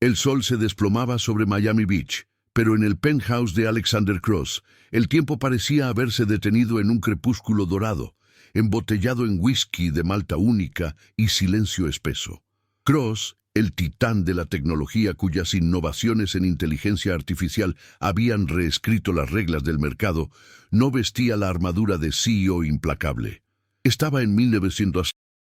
El sol se desplomaba sobre Miami Beach, pero en el penthouse de Alexander Cross, el tiempo parecía haberse detenido en un crepúsculo dorado, embotellado en whisky de malta única y silencio espeso. Cross, el titán de la tecnología cuyas innovaciones en inteligencia artificial habían reescrito las reglas del mercado, no vestía la armadura de CEO implacable. Estaba en 1900,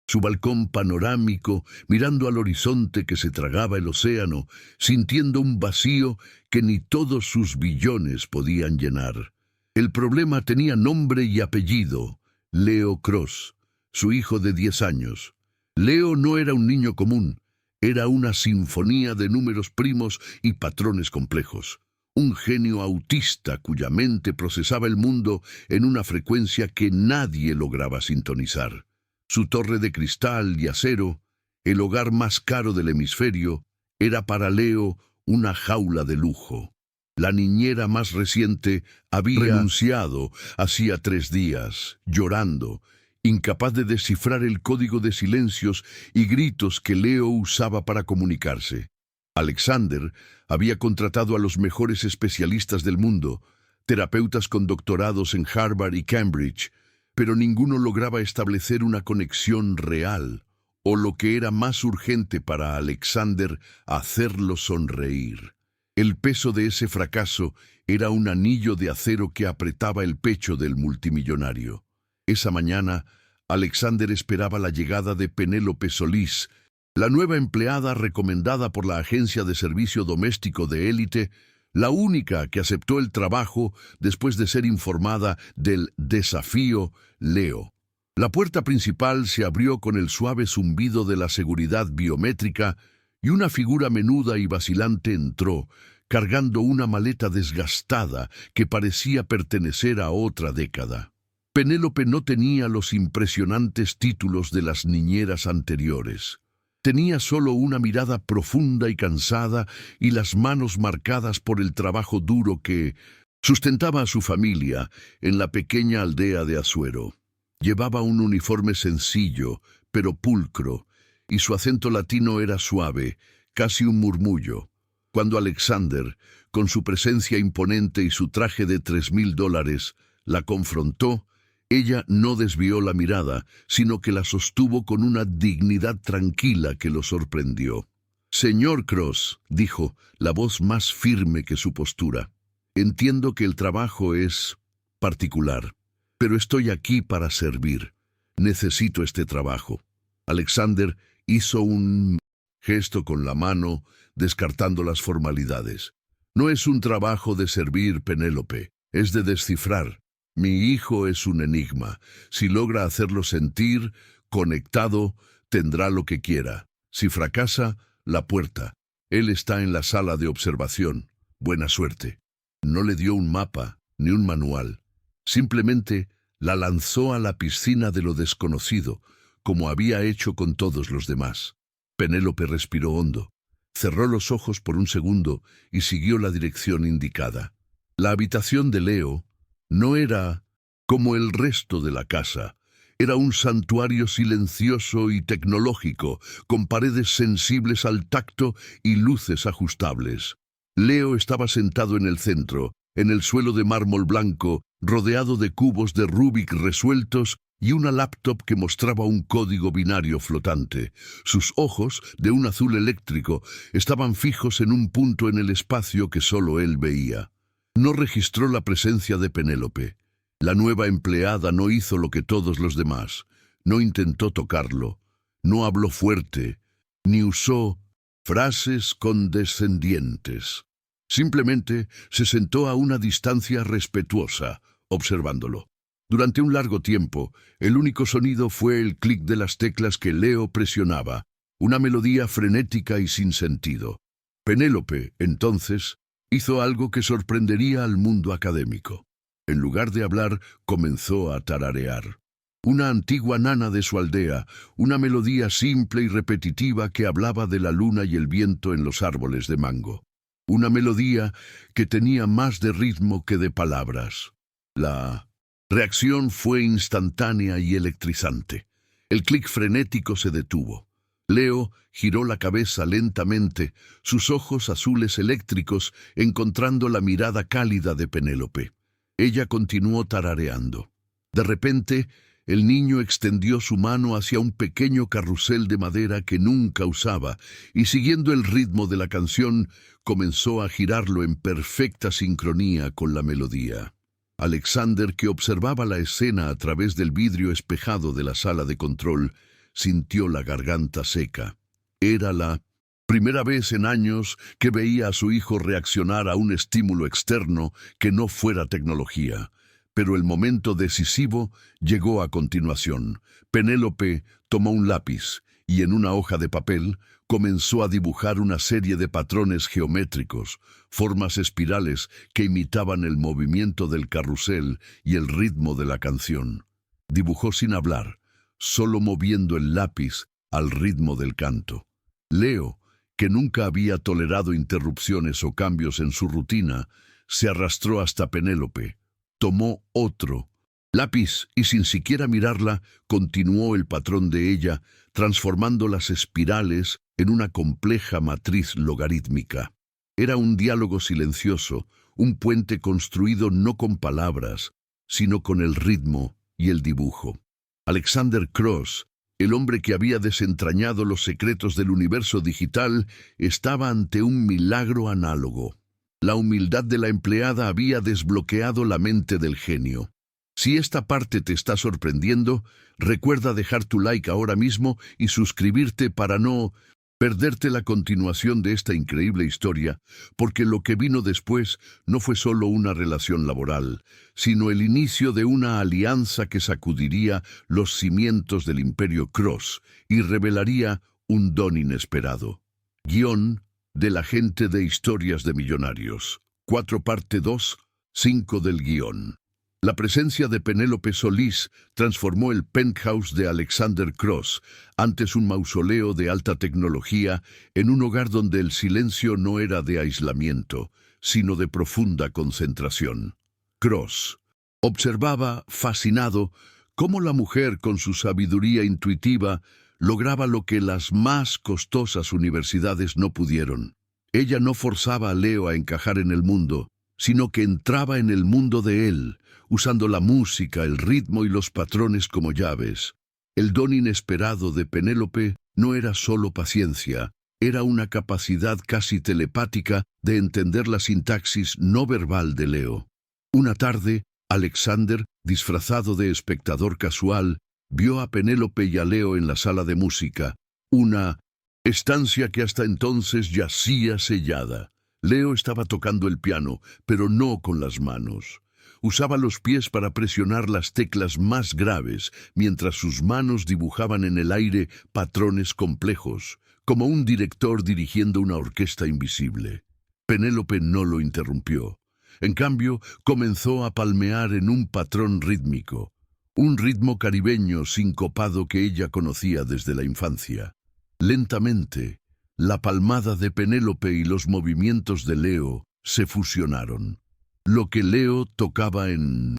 su balcón panorámico, mirando al horizonte que se tragaba el océano, sintiendo un vacío que ni todos sus billones podían llenar. El problema tenía nombre y apellido: Leo Cross, su hijo de 10 años. Leo no era un niño común, era una sinfonía de números primos y patrones complejos. Un genio autista cuya mente procesaba el mundo en una frecuencia que nadie lograba sintonizar. Su torre de cristal y acero, el hogar más caro del hemisferio, era para Leo una jaula de lujo. La niñera más reciente había renunciado hacía 3 días, llorando, incapaz de descifrar el código de silencios y gritos que Leo usaba para comunicarse. Alexander había contratado a los mejores especialistas del mundo, terapeutas con doctorados en Harvard y Cambridge, pero ninguno lograba establecer una conexión real, o lo que era más urgente para Alexander, hacerlo sonreír. El peso de ese fracaso era un anillo de acero que apretaba el pecho del multimillonario. Esa mañana, Alexander esperaba la llegada de Penélope Solís, la nueva empleada recomendada por la agencia de servicio doméstico de élite, la única que aceptó el trabajo después de ser informada del desafío Leo. La puerta principal se abrió con el suave zumbido de la seguridad biométrica y una figura menuda y vacilante entró, cargando una maleta desgastada que parecía pertenecer a otra década. Penélope no tenía los impresionantes títulos de las niñeras anteriores. Tenía solo una mirada profunda y cansada y las manos marcadas por el trabajo duro que sustentaba a su familia en la pequeña aldea de Azuero. Llevaba un uniforme sencillo, pero pulcro, y su acento latino era suave, casi un murmullo. Cuando Alexander, con su presencia imponente y su traje de $3,000, la confrontó, ella no desvió la mirada, sino que la sostuvo con una dignidad tranquila que lo sorprendió. «Señor Cross», dijo, la voz más firme que su postura, «entiendo que el trabajo es particular, pero estoy aquí para servir. Necesito este trabajo». Alexander hizo un gesto con la mano, descartando las formalidades. «No es un trabajo de servir, Penélope, es de descifrar. Mi hijo es un enigma. Si logra hacerlo sentir conectado, tendrá lo que quiera. Si fracasa, la puerta. Él está en la sala de observación. Buena suerte». No le dio un mapa ni un manual. Simplemente la lanzó a la piscina de lo desconocido, como había hecho con todos los demás. Penélope respiró hondo, cerró los ojos por un segundo y siguió la dirección indicada. La habitación de Leo no era como el resto de la casa. Era un santuario silencioso y tecnológico, con paredes sensibles al tacto y luces ajustables. Leo estaba sentado en el centro, en el suelo de mármol blanco, rodeado de cubos de Rubik resueltos y una laptop que mostraba un código binario flotante. Sus ojos, de un azul eléctrico, estaban fijos en un punto en el espacio que solo él veía. No registró la presencia de Penélope. La nueva empleada no hizo lo que todos los demás. No intentó tocarlo, no habló fuerte, ni usó frases condescendientes. Simplemente se sentó a una distancia respetuosa, observándolo. Durante un largo tiempo, el único sonido fue el clic de las teclas que Leo presionaba, una melodía frenética y sin sentido. Penélope, entonces, hizo algo que sorprendería al mundo académico. En lugar de hablar, comenzó a tararear. Una antigua nana de su aldea, una melodía simple y repetitiva que hablaba de la luna y el viento en los árboles de mango. Una melodía que tenía más de ritmo que de palabras. La reacción fue instantánea y electrizante. El clic frenético se detuvo. Leo giró la cabeza lentamente, sus ojos azules eléctricos encontrando la mirada cálida de Penélope. Ella continuó tarareando. De repente, el niño extendió su mano hacia un pequeño carrusel de madera que nunca usaba y, siguiendo el ritmo de la canción, comenzó a girarlo en perfecta sincronía con la melodía. Alexander, que observaba la escena a través del vidrio espejado de la sala de control, sintió la garganta seca. Era la primera vez en años que veía a su hijo reaccionar a un estímulo externo que no fuera tecnología. Pero el momento decisivo llegó a continuación. Penélope tomó un lápiz y en una hoja de papel comenzó a dibujar una serie de patrones geométricos, formas espirales que imitaban el movimiento del carrusel y el ritmo de la canción. Dibujó sin hablar, solo moviendo el lápiz al ritmo del canto. Leo, que nunca había tolerado interrupciones o cambios en su rutina, se arrastró hasta Penélope. Tomó otro lápiz y sin siquiera mirarla, continuó el patrón de ella, transformando las espirales en una compleja matriz logarítmica. Era un diálogo silencioso, un puente construido no con palabras, sino con el ritmo y el dibujo. Alexander Cross, el hombre que había desentrañado los secretos del universo digital, estaba ante un milagro análogo. La humildad de la empleada había desbloqueado la mente del genio. Si esta parte te está sorprendiendo, recuerda dejar tu like ahora mismo y suscribirte para no perderte la continuación de esta increíble historia, porque lo que vino después no fue solo una relación laboral, sino el inicio de una alianza que sacudiría los cimientos del Imperio Cross y revelaría un don inesperado. Guión del agente de historias de millonarios. 4 parte 2, 5 del guión. La presencia de Penélope Solís transformó el penthouse de Alexander Cross, antes un mausoleo de alta tecnología, en un hogar donde el silencio no era de aislamiento, sino de profunda concentración. Cross observaba, fascinado, cómo la mujer, con su sabiduría intuitiva, lograba lo que las más costosas universidades no pudieron. Ella no forzaba a Leo a encajar en el mundo, sino que entraba en el mundo de él, usando la música, el ritmo y los patrones como llaves. El don inesperado de Penélope no era solo paciencia, era una capacidad casi telepática de entender la sintaxis no verbal de Leo. Una tarde, Alexander, disfrazado de espectador casual, vio a Penélope y a Leo en la sala de música, una estancia que hasta entonces yacía sellada. Leo estaba tocando el piano, pero no con las manos. Usaba los pies para presionar las teclas más graves, mientras sus manos dibujaban en el aire patrones complejos, como un director dirigiendo una orquesta invisible. Penélope no lo interrumpió. En cambio, comenzó a palmear en un patrón rítmico, un ritmo caribeño sincopado que ella conocía desde la infancia. Lentamente, la palmada de Penélope y los movimientos de Leo se fusionaron. Lo que Leo tocaba en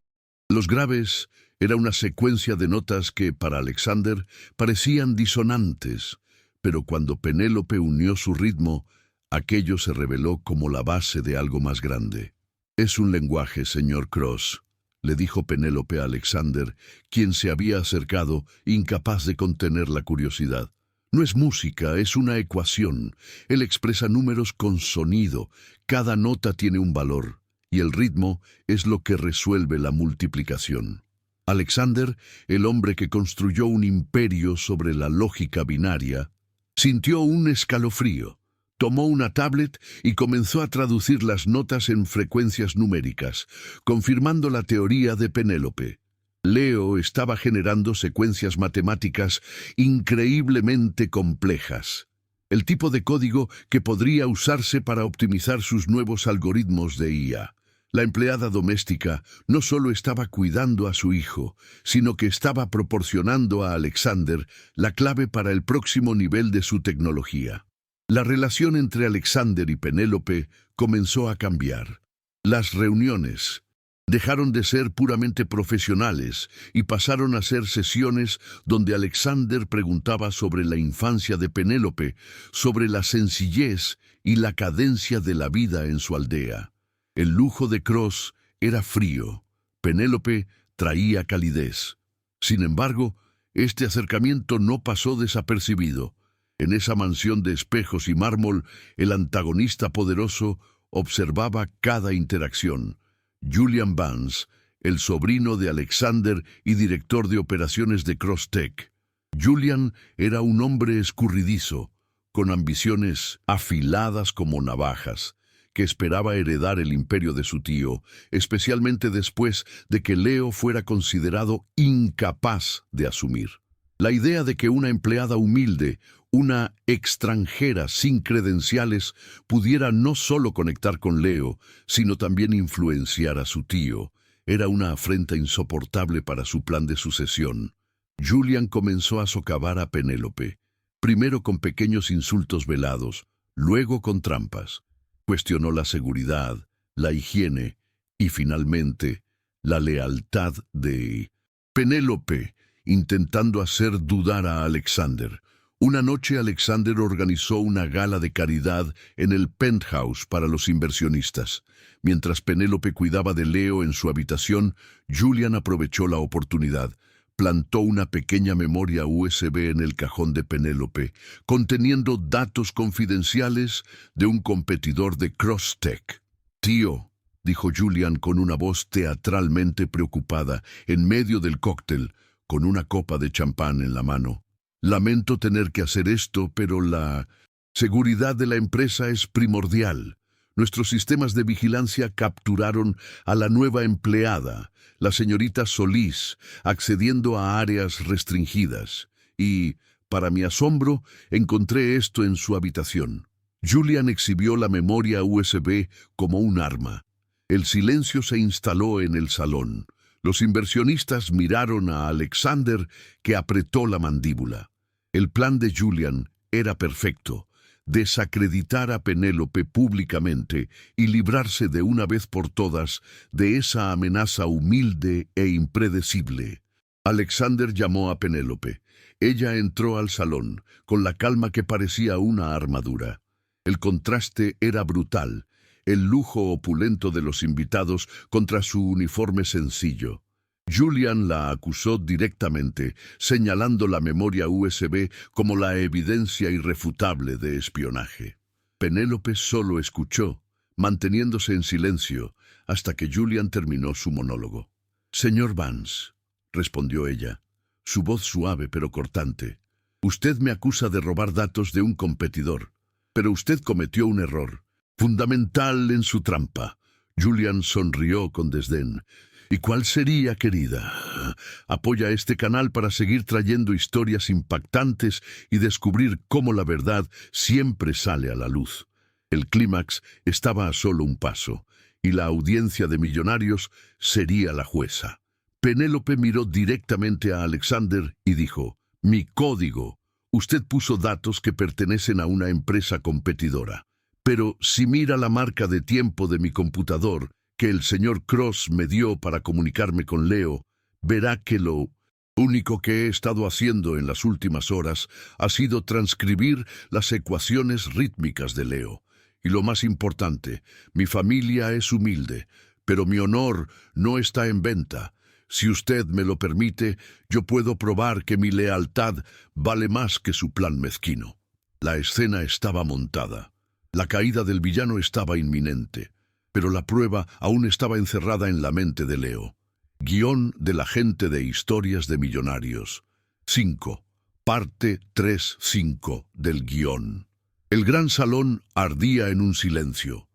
los graves era una secuencia de notas que, para Alexander, parecían disonantes, pero cuando Penélope unió su ritmo, aquello se reveló como la base de algo más grande. «Es un lenguaje, señor Cross», le dijo Penélope a Alexander, quien se había acercado, incapaz de contener la curiosidad. «No es música, es una ecuación. Él expresa números con sonido. Cada nota tiene un valor, y el ritmo es lo que resuelve la multiplicación». Alexander, el hombre que construyó un imperio sobre la lógica binaria, sintió un escalofrío. Tomó una tablet y comenzó a traducir las notas en frecuencias numéricas, confirmando la teoría de Penélope. Leo estaba generando secuencias matemáticas increíblemente complejas, el tipo de código que podría usarse para optimizar sus nuevos algoritmos de IA. La empleada doméstica no solo estaba cuidando a su hijo, sino que estaba proporcionando a Alexander la clave para el próximo nivel de su tecnología. La relación entre Alexander y Penélope comenzó a cambiar. Las reuniones Dejaron de ser puramente profesionales y pasaron a ser sesiones donde Alexander preguntaba sobre la infancia de Penélope, sobre la sencillez y la cadencia de la vida en su aldea. El lujo de Cross era frío, Penélope traía calidez. Sin embargo, este acercamiento no pasó desapercibido. En esa mansión de espejos y mármol, el antagonista poderoso observaba cada interacción. Julian Vance, el sobrino de Alexander y director de operaciones de Crosstech. Julian era un hombre escurridizo, con ambiciones afiladas como navajas, que esperaba heredar el imperio de su tío, especialmente después de que Leo fuera considerado incapaz de asumir. La idea de que una empleada humilde, una extranjera sin credenciales, pudiera no solo conectar con Leo, sino también influenciar a su tío, era una afrenta insoportable para su plan de sucesión. Julian comenzó a socavar a Penélope, primero con pequeños insultos velados, luego con trampas. Cuestionó la seguridad, la higiene y, finalmente, la lealtad de Penélope, intentando hacer dudar a Alexander. Una noche Alexander organizó una gala de caridad en el penthouse para los inversionistas. Mientras Penélope cuidaba de Leo en su habitación, Julian aprovechó la oportunidad. Plantó una pequeña memoria USB en el cajón de Penélope, conteniendo datos confidenciales de un competidor de Crosstech. «Tío», dijo Julian con una voz teatralmente preocupada, en medio del cóctel, con una copa de champán en la mano. «Lamento tener que hacer esto, pero la seguridad de la empresa es primordial. Nuestros sistemas de vigilancia capturaron a la nueva empleada, la señorita Solís, accediendo a áreas restringidas. Y, para mi asombro, encontré esto en su habitación». Julian exhibió la memoria USB como un arma. El silencio se instaló en el salón. Los inversionistas miraron a Alexander, que apretó la mandíbula. El plan de Julian era perfecto: desacreditar a Penélope públicamente y librarse de una vez por todas de esa amenaza humilde e impredecible. Alexander llamó a Penélope. Ella entró al salón, con la calma que parecía una armadura. El contraste era brutal, el lujo opulento de los invitados contra su uniforme sencillo. Julian la acusó directamente, señalando la memoria USB como la evidencia irrefutable de espionaje. Penélope solo escuchó, manteniéndose en silencio, hasta que Julian terminó su monólogo. «Señor Vance», respondió ella, su voz suave pero cortante, «usted me acusa de robar datos de un competidor, pero usted cometió un error fundamental en su trampa». Julian sonrió con desdén. «¿Y cuál sería, querida? Apoya este canal para seguir trayendo historias impactantes y descubrir cómo la verdad siempre sale a la luz». El clímax estaba a solo un paso, y la audiencia de millonarios sería la jueza. Penélope miró directamente a Alexander y dijo: «Mi código. Usted puso datos que pertenecen a una empresa competidora. Pero si mira la marca de tiempo de mi computador que el señor Cross me dio para comunicarme con Leo, verá que lo único que he estado haciendo en las últimas horas ha sido transcribir las ecuaciones rítmicas de Leo. Y lo más importante, mi familia es humilde, pero mi honor no está en venta. Si usted me lo permite, yo puedo probar que mi lealtad vale más que su plan mezquino». La escena estaba montada. La caída del villano estaba inminente, pero la prueba aún estaba encerrada en la mente de Leo. Guión del agente de historias de millonarios. 5. Parte 3-5 del guión. El gran salón ardía en un silencio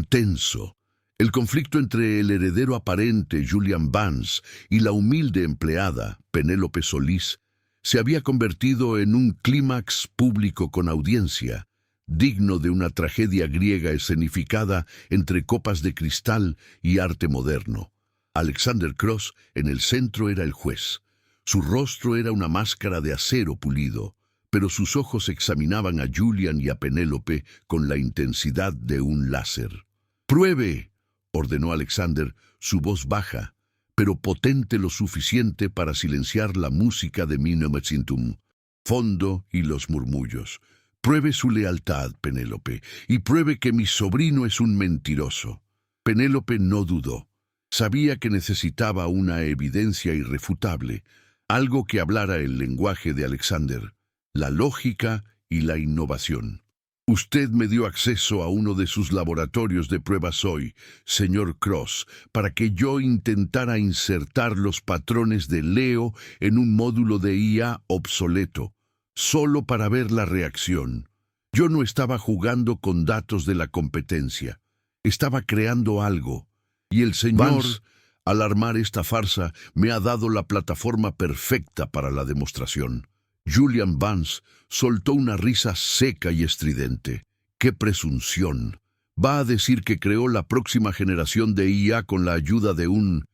tenso. El conflicto entre el heredero aparente, Julian Vance, y la humilde empleada, Penélope Solís, se había convertido en un clímax público con audiencia, digno de una tragedia griega escenificada entre copas de cristal y arte moderno. Alexander Cross, en el centro, era el juez. Su rostro era una máscara de acero pulido, pero sus ojos examinaban a Julian y a Penélope con la intensidad de un láser. «¡Pruebe!», ordenó Alexander, su voz baja, pero potente lo suficiente para silenciar la música de mi Nomecintum, fondo y los murmullos. Pruebe su lealtad, Penélope, y pruebe que mi sobrino es un mentiroso. Penélope no dudó. Sabía que necesitaba una evidencia irrefutable, algo que hablara el lenguaje de Alexander, la lógica y la innovación. Usted me dio acceso a uno de sus laboratorios de pruebas hoy, señor Cross, para que yo intentara insertar los patrones de Leo en un módulo de IA obsoleto, solo para ver la reacción. Yo no estaba jugando con datos de la competencia, estaba creando algo, y el señor, Vance, al armar esta farsa, me ha dado la plataforma perfecta para la demostración. Julian Vance soltó una risa seca y estridente. ¡Qué presunción! ¿Va a decir que creó la próxima generación de IA con la ayuda de un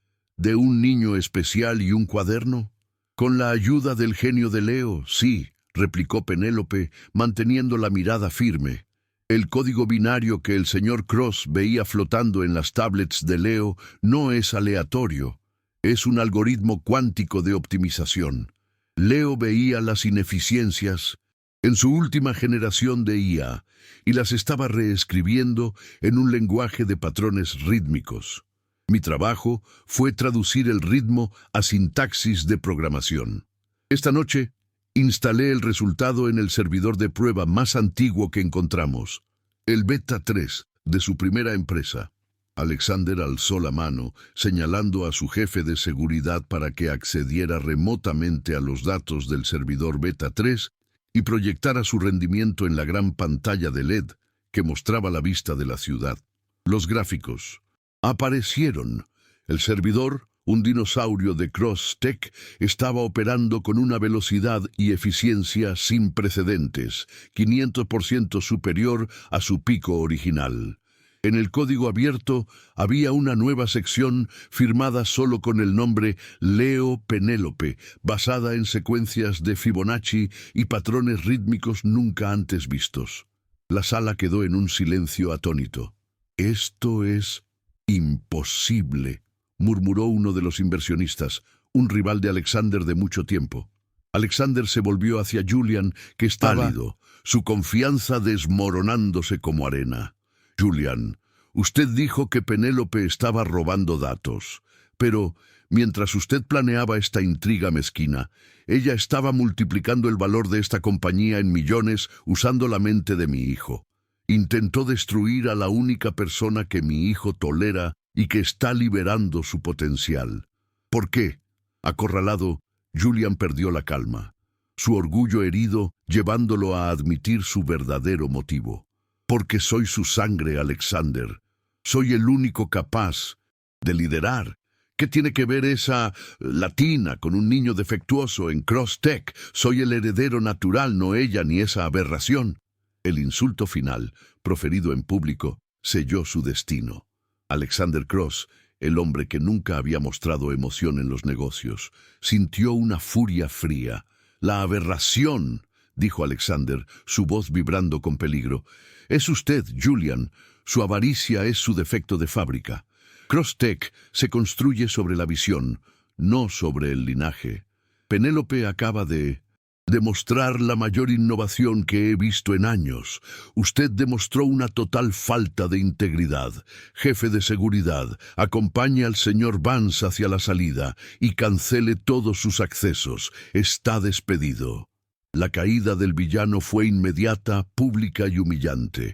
niño especial y un cuaderno? Con la ayuda del genio de Leo, sí, replicó Penélope, manteniendo la mirada firme. El código binario que el señor Cross veía flotando en las tablets de Leo no es aleatorio, es un algoritmo cuántico de optimización. Leo veía las ineficiencias en su última generación de IA y las estaba reescribiendo en un lenguaje de patrones rítmicos. Mi trabajo fue traducir el ritmo a sintaxis de programación. Esta noche instalé el resultado en el servidor de prueba más antiguo que encontramos, el Beta 3 de su primera empresa. Alexander alzó la mano, señalando a su jefe de seguridad para que accediera remotamente a los datos del servidor Beta 3 y proyectara su rendimiento en la gran pantalla de LED que mostraba la vista de la ciudad. Los gráficos aparecieron. El servidor, un dinosaurio de Cross-Tech, estaba operando con una velocidad y eficiencia sin precedentes, 500% superior a su pico original. En el código abierto había una nueva sección firmada solo con el nombre Leo Penélope, basada en secuencias de Fibonacci y patrones rítmicos nunca antes vistos. La sala quedó en un silencio atónito. «Esto es imposible», murmuró uno de los inversionistas, un rival de Alexander de mucho tiempo. Alexander se volvió hacia Julian, que estaba pálido, su confianza desmoronándose como arena. «Julian, usted dijo que Penélope estaba robando datos, pero mientras usted planeaba esta intriga mezquina, ella estaba multiplicando el valor de esta compañía en millones usando la mente de mi hijo. Intentó destruir a la única persona que mi hijo tolera y que está liberando su potencial. ¿Por qué?» Acorralado, Julian perdió la calma, su orgullo herido llevándolo a admitir su verdadero motivo. «Porque soy su sangre, Alexander. Soy el único capaz de liderar. ¿Qué tiene que ver esa latina con un niño defectuoso en Cross-Tech? Soy el heredero natural, no ella ni esa aberración». El insulto final, proferido en público, selló su destino. Alexander Cross, el hombre que nunca había mostrado emoción en los negocios, sintió una furia fría. «La aberración», dijo Alexander, su voz vibrando con peligro. «Es usted, Julian. Su avaricia es su defecto de fábrica. Cross-Tech se construye sobre la visión, no sobre el linaje. Penélope acaba de demostrar la mayor innovación que he visto en años. Usted demostró una total falta de integridad. Jefe de seguridad, acompañe al señor Vance hacia la salida y cancele todos sus accesos. Está despedido». La caída del villano fue inmediata, pública y humillante.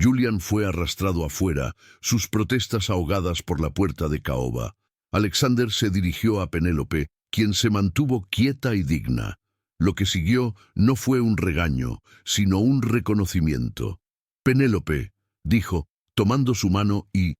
Julian fue arrastrado afuera, sus protestas ahogadas por la puerta de caoba. Alexander se dirigió a Penélope, quien se mantuvo quieta y digna. Lo que siguió no fue un regaño, sino un reconocimiento. «Penélope», dijo, tomando su mano y,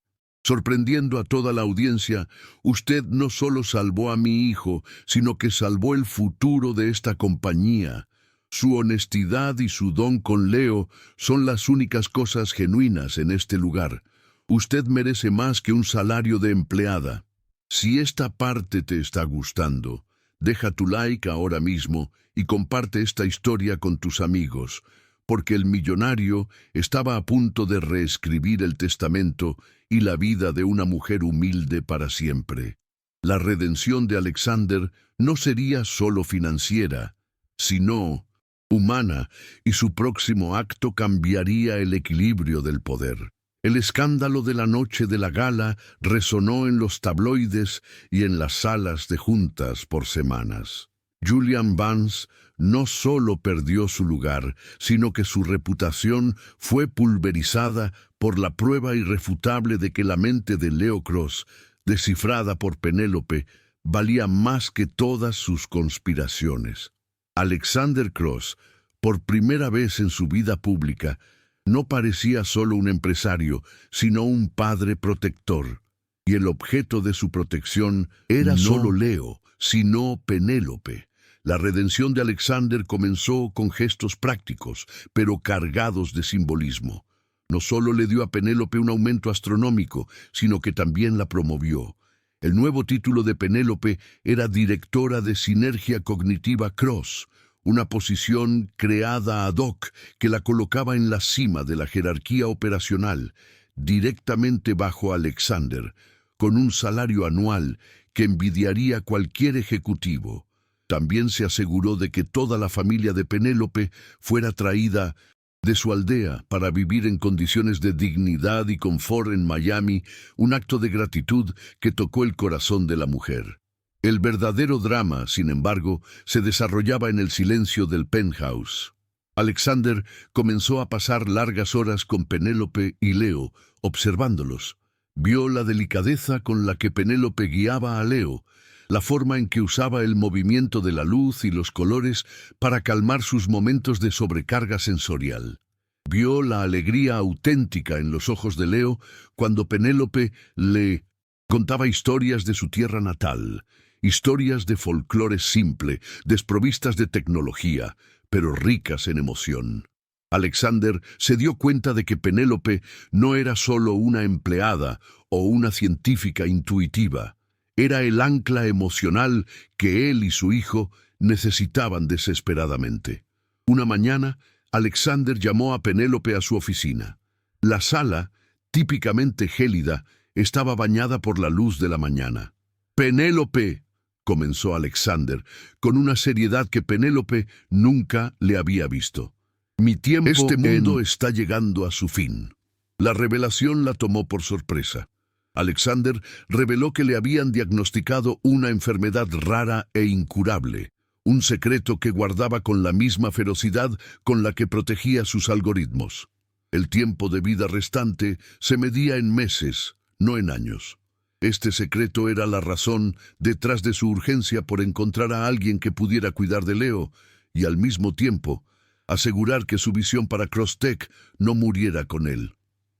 sorprendiendo a toda la audiencia, «usted no solo salvó a mi hijo, sino que salvó el futuro de esta compañía. Su honestidad y su don con Leo son las únicas cosas genuinas en este lugar. Usted merece más que un salario de empleada. Si esta parte te está gustando, deja tu like ahora mismo y comparte esta historia con tus amigos. porque el millonario estaba a punto de reescribir el testamento y la vida de una mujer humilde para siempre. La redención de Alexander no sería solo financiera, sino humana, y su próximo acto cambiaría el equilibrio del poder. El escándalo de la noche de la gala resonó en los tabloides y en las salas de juntas por semanas. Julian Vance no solo perdió su lugar, sino que su reputación fue pulverizada por la prueba irrefutable de que la mente de Leo Cross, descifrada por Penélope, valía más que todas sus conspiraciones. Alexander Cross, por primera vez en su vida pública, no parecía solo un empresario, sino un padre protector. Y el objeto de su protección era no solo Leo, sino Penélope. La redención de Alexander comenzó con gestos prácticos, pero cargados de simbolismo. No solo le dio a Penélope un aumento astronómico, sino que también la promovió. El nuevo título de Penélope era directora de Sinergia Cognitiva Cross, una posición creada ad hoc que la colocaba en la cima de la jerarquía operacional, directamente bajo Alexander, con un salario anual que envidiaría cualquier ejecutivo. También se aseguró de que toda la familia de Penélope fuera traída de su aldea para vivir en condiciones de dignidad y confort en Miami, un acto de gratitud que tocó el corazón de la mujer. El verdadero drama, sin embargo, se desarrollaba en el silencio del penthouse. Alexander comenzó a pasar largas horas con Penélope y Leo, observándolos. Vio la delicadeza con la que Penélope guiaba a Leo, la forma en que usaba el movimiento de la luz y los colores para calmar sus momentos de sobrecarga sensorial. Vio la alegría auténtica en los ojos de Leo cuando Penélope le contaba historias de su tierra natal, historias de folclore simple, desprovistas de tecnología, pero ricas en emoción. Alexander se dio cuenta de que Penélope no era solo una empleada o una científica intuitiva. Era el ancla emocional que él y su hijo necesitaban desesperadamente. Una mañana, Alexander llamó a Penélope a su oficina. La sala, típicamente gélida, estaba bañada por la luz de la mañana. «Penélope», comenzó Alexander, con una seriedad que Penélope nunca le había visto. «Mi tiempo Este mundo está llegando a su fin». La revelación la tomó por sorpresa. Alexander reveló que le habían diagnosticado una enfermedad rara e incurable, un secreto que guardaba con la misma ferocidad con la que protegía sus algoritmos. El tiempo de vida restante se medía en meses, no en años. Este secreto era la razón detrás de su urgencia por encontrar a alguien que pudiera cuidar de Leo y al mismo tiempo asegurar que su visión para Crosstech no muriera con él.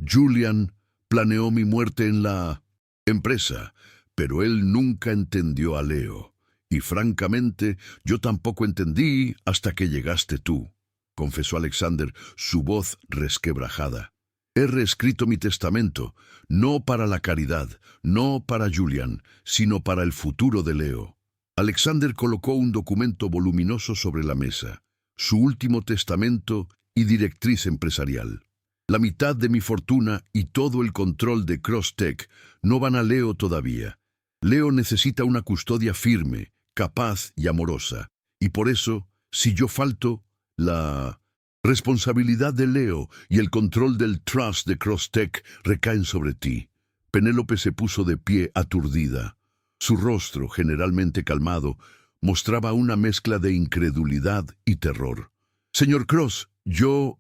Julian planeó mi muerte en la empresa, pero él nunca entendió a Leo. Y francamente, yo tampoco entendí hasta que llegaste tú, confesó Alexander, su voz resquebrajada. He reescrito mi testamento, no para la caridad, no para Julian, sino para el futuro de Leo. Alexander colocó un documento voluminoso sobre la mesa, su último testamento y directriz empresarial. La mitad de mi fortuna y todo el control de Crosstech no van a Leo todavía. Leo necesita una custodia firme, capaz y amorosa. Y por eso, si yo falto, la responsabilidad de Leo y el control del trust de Crosstech recaen sobre ti. Penélope se puso de pie aturdida. Su rostro, generalmente calmado, mostraba una mezcla de incredulidad y terror. Señor Cross, yo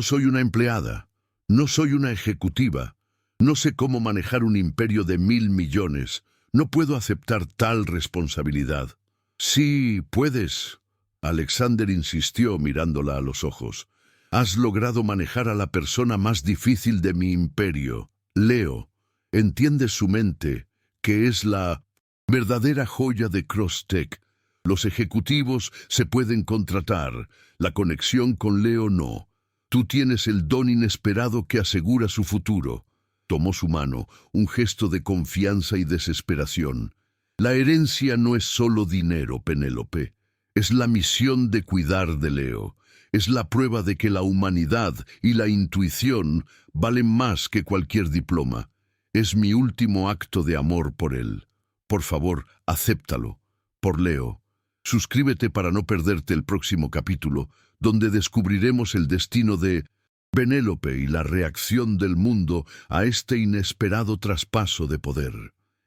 soy una empleada, no soy una ejecutiva. No sé cómo manejar un imperio de 1.000 millones. No puedo aceptar tal responsabilidad. Sí, puedes. Alexander insistió mirándola a los ojos. Has logrado manejar a la persona más difícil de mi imperio, Leo. Entiendes su mente, que es la verdadera joya de Crosstech. Los ejecutivos se pueden contratar, la conexión con Leo no. Tú tienes el don inesperado que asegura su futuro. Tomó su mano, un gesto de confianza y desesperación. La herencia no es solo dinero, Penélope. Es la misión de cuidar de Leo. Es la prueba de que la humanidad y la intuición valen más que cualquier diploma. Es mi último acto de amor por él. Por favor, acéptalo. Por Leo. Suscríbete para no perderte el próximo capítulo, donde descubriremos el destino de Penélope y la reacción del mundo a este inesperado traspaso de poder.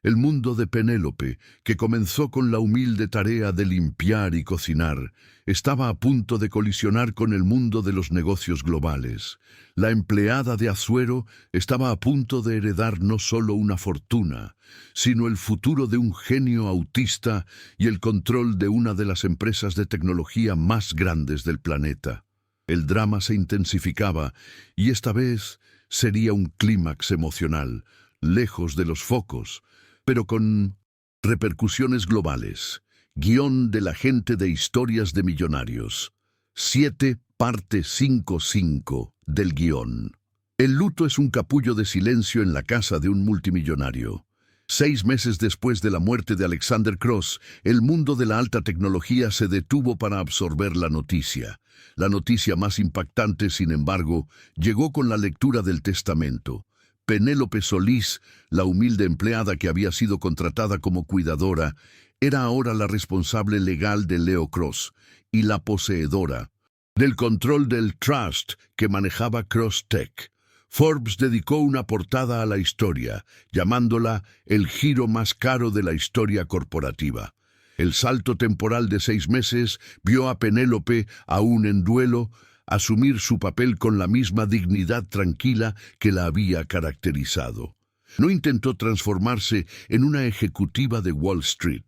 El mundo de Penélope, que comenzó con la humilde tarea de limpiar y cocinar, estaba a punto de colisionar con el mundo de los negocios globales. La empleada de Azuero estaba a punto de heredar no solo una fortuna, sino el futuro de un genio autista y el control de una de las empresas de tecnología más grandes del planeta. El drama se intensificaba y esta vez sería un clímax emocional, lejos de los focos, pero con repercusiones globales. Guión del agente de historias de millonarios. 7, parte 5.5 del guión. El luto es un capullo de silencio en la casa de un multimillonario. 6 meses después de la muerte de Alexander Cross, el mundo de la alta tecnología se detuvo para absorber la noticia. La noticia más impactante, sin embargo, llegó con la lectura del testamento. Penélope Solís, la humilde empleada que había sido contratada como cuidadora, era ahora la responsable legal de Leo Cross y la poseedora del control del trust que manejaba Cross Tech. Forbes dedicó una portada a la historia, llamándola el giro más caro de la historia corporativa. El salto temporal de 6 meses vio a Penélope, aún en duelo, asumir su papel con la misma dignidad tranquila que la había caracterizado. No intentó transformarse en una ejecutiva de Wall Street.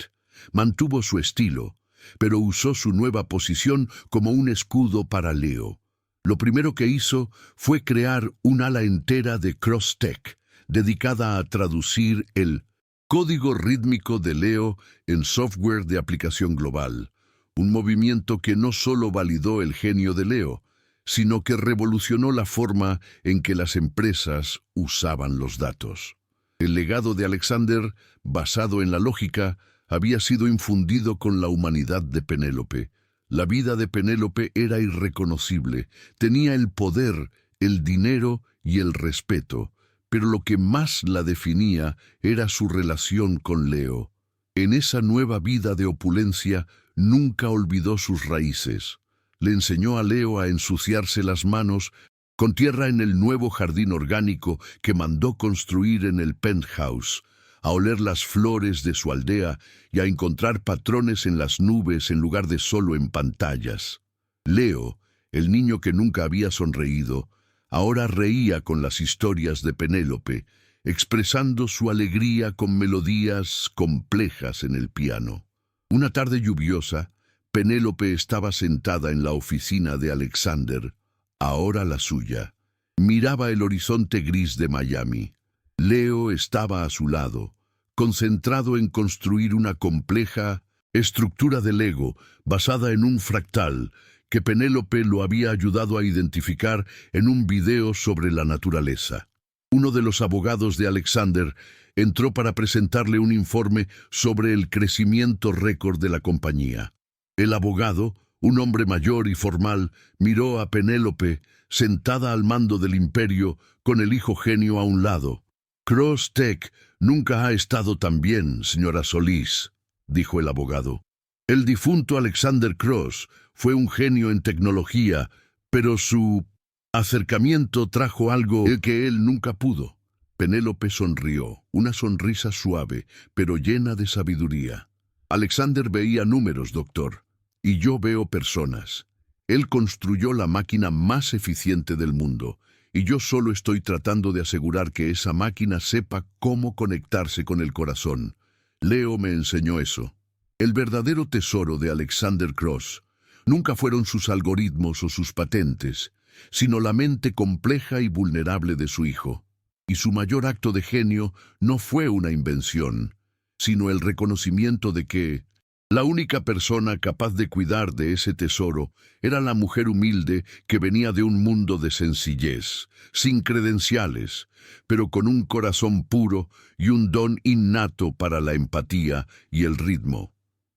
Mantuvo su estilo, pero usó su nueva posición como un escudo para Leo. Lo primero que hizo fue crear un ala entera de Cross Tech, dedicada a traducir el código rítmico de Leo en software de aplicación global. Un movimiento que no solo validó el genio de Leo, sino que revolucionó la forma en que las empresas usaban los datos. El legado de Alexander, basado en la lógica, había sido infundido con la humanidad de Penélope. La vida de Penélope era irreconocible, tenía el poder, el dinero y el respeto, pero lo que más la definía era su relación con Leo. En esa nueva vida de opulencia nunca olvidó sus raíces. Le enseñó a Leo a ensuciarse las manos con tierra en el nuevo jardín orgánico que mandó construir en el penthouse, a oler las flores de su aldea y a encontrar patrones en las nubes en lugar de solo en pantallas. Leo, el niño que nunca había sonreído, ahora reía con las historias de Penélope, expresando su alegría con melodías complejas en el piano. Una tarde lluviosa, Penélope estaba sentada en la oficina de Alexander, ahora la suya. Miraba el horizonte gris de Miami. Leo estaba a su lado, concentrado en construir una compleja estructura de Lego basada en un fractal que Penélope lo había ayudado a identificar en un video sobre la naturaleza. Uno de los abogados de Alexander entró para presentarle un informe sobre el crecimiento récord de la compañía. El abogado, un hombre mayor y formal, miró a Penélope, sentada al mando del imperio, con el hijo genio a un lado. «Cross Tech nunca ha estado tan bien, señora Solís», dijo el abogado. El difunto Alexander Cross fue un genio en tecnología, pero su acercamiento trajo algo que él nunca pudo. Penélope sonrió, una sonrisa suave, pero llena de sabiduría. Alexander veía números, doctor, y yo veo personas. Él construyó la máquina más eficiente del mundo, y yo solo estoy tratando de asegurar que esa máquina sepa cómo conectarse con el corazón. Leo me enseñó eso. El verdadero tesoro de Alexander Cross nunca fueron sus algoritmos o sus patentes, sino la mente compleja y vulnerable de su hijo. Y su mayor acto de genio no fue una invención, sino el reconocimiento de que la única persona capaz de cuidar de ese tesoro era la mujer humilde que venía de un mundo de sencillez, sin credenciales, pero con un corazón puro y un don innato para la empatía y el ritmo.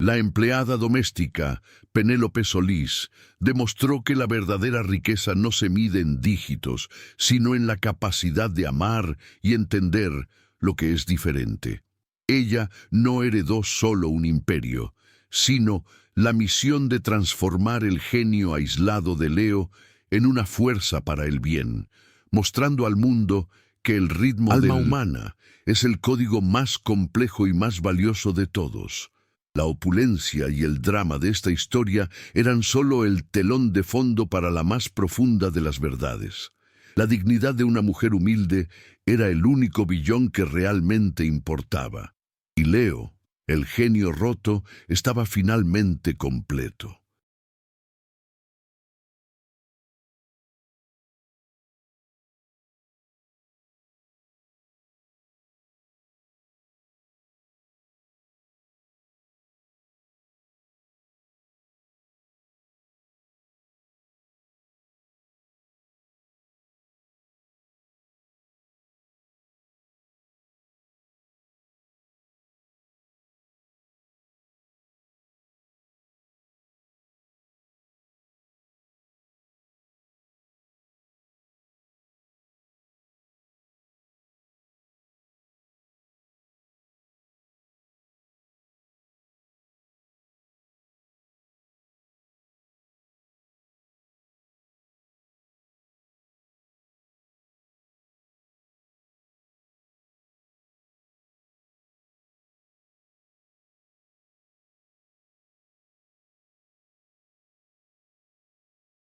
La empleada doméstica, Penélope Solís, demostró que la verdadera riqueza no se mide en dígitos, sino en la capacidad de amar y entender lo que es diferente. Ella no heredó solo un imperio, sino la misión de transformar el genio aislado de Leo en una fuerza para el bien, mostrando al mundo que el ritmo alma humana es el código más complejo y más valioso de todos. La opulencia y el drama de esta historia eran solo el telón de fondo para la más profunda de las verdades. La dignidad de una mujer humilde era el único billón que realmente importaba. Y Leo, el genio roto, estaba finalmente completo.